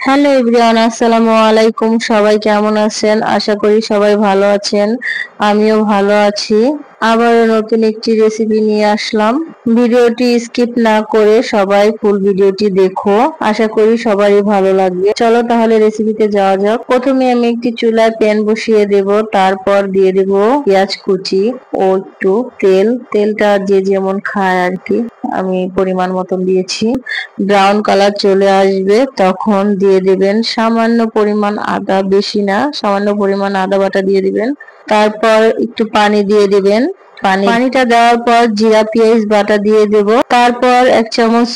Hello everyone, আসসালামু আলাইকুম। সবাই কেমন আছেন? আশা করি সবাই ভালো আছেন। আমিও ভালো আছি। আবারও নতুন একটি রেসিপি নিয়ে আসলাম। ভিডিওটি স্কিপ না করে সবাই ফুল ভিডিওটি দেখো। আশা করি সবারই ভালো লাগবে। চলো তাহলে রেসিপিতে যাওয়া যাক। প্রথমে আমি একটি চুলায় প্যান বসিয়ে দেব, তারপর দিয়ে দেব পেঁয়াজ কুচি ও একটু তেলটা যে যেমন খায় আর কি, আমি পরিমাণ মতন দিয়েছি। ব্রাউন কালার চলে আসবে তখন দিয়ে দিবেন সামান্য পরিমাণ আদা, বেশি না, সামান্য পরিমাণ আদা বাটা দিয়ে দিবেন। তারপর একটু পানি দিয়ে দিবেন। পানিটা দেওয়ার পর জিরা পেঁয়াজ বাটা দিয়ে দেব। তারপর 1 চামচ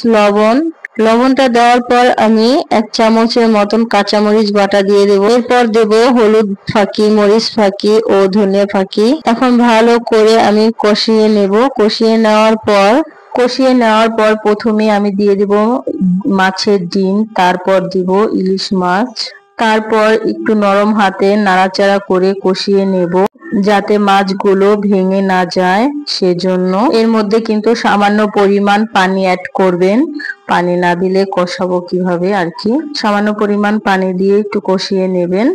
লবণটা দেওয়ার পর আমি 1 চামচের মতন কাঁচামরিচ বাটা দিয়ে দেব। এরপর দেব হলুদ ফাঁকি, মরিচ ফাঁকি ও ধনিয়া ফাঁকি। এখন ভালো করে আমি কষিয়ে নেব। কষিয়ে নেওয়ার পর প্রথমে আমি দিয়ে দেব মাছের ডিম, তারপর দিব ইলিশ মাছ। তারপর একটু নরম হাতে নাড়াচাড়া করে কষিয়ে নেব যাতে মাছগুলো ভেঙে না যায়, সেজন্য এর মধ্যে কিন্তু সামান্য পরিমাণ পানি অ্যাড করবেন। পানি না দিলে কষাবো কিভাবে আর কি। সামান্য পরিমাণ পানি দিয়ে একটু কষিয়ে নেবেন।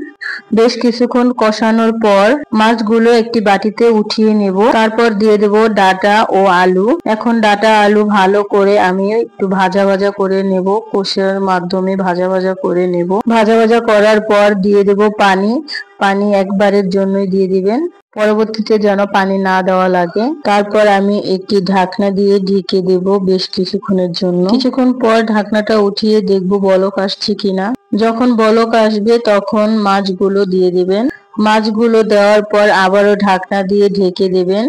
বেশ কিছুক্ষণ কষানোর পর মাছগুলো একটি বাটিতে উঠিয়ে নেব। তারপর দিয়ে দেব ডাঁটা ও আলু। এখন ডাঁটা আলু ভালো করে আমি একটু ভাজা ভাজা করে নেব, কষার মাধ্যমে ভাজা ভাজা করে নেব। ভাজা ভাজা করার পর দিয়ে দেব পানি একবারের জন্যই দিয়ে দিবেন, পরবর্তীতে যেন পানি না দেওয়া লাগে। তারপর আমি একটি ঢাকনা দিয়ে ঢেকে দেব বেশ কিছুক্ষণের জন্য। কিছুক্ষণ পর ঢাকনাটা উঠিয়ে দেখব বলক আসছে কিনা। যখন বলক আসবে তখন মাছগুলো দিয়ে দিবেন। মাছগুলো দেওয়ার পর আবারও ঢাকনা দিয়ে ঢেকে দেবেন।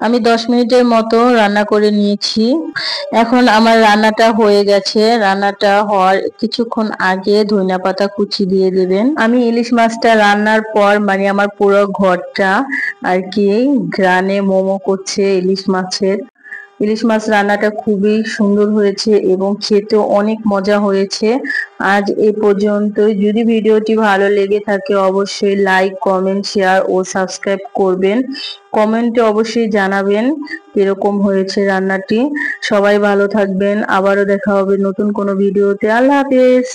আমি 10 মিনিটের মতো রান্না করে নিয়েছি। এখন আমার রান্নাটা হয়ে গেছে। রান্নাটা হওয়ার কিছুক্ষণ আগে ধনিয়াপাতা কুচি দিয়ে দেবেন। আমি ইলিশ মাছটা রান্নার পর মানে আমার পুরো ঘরটা আর কি ঘ্রাণে মোমো করছে ইলিশ মাছ রান্নাটা খুবই সুন্দর হয়েছে এবং খেতেও অনেক মজা হয়েছে। আজ এই পর্যন্তই। যদি ভিডিওটি ভালো লেগে থাকে অবশ্যই লাইক, কমেন্ট, শেয়ার ও সাবস্ক্রাইব করবেন। কমেন্টে অবশ্যই জানাবেন কিরকম হয়েছে রান্নাটি। সবাই ভালো থাকবেন। আবারও দেখা হবে নতুন কোনো ভিডিওতে। আল্লাহ হাফেজ।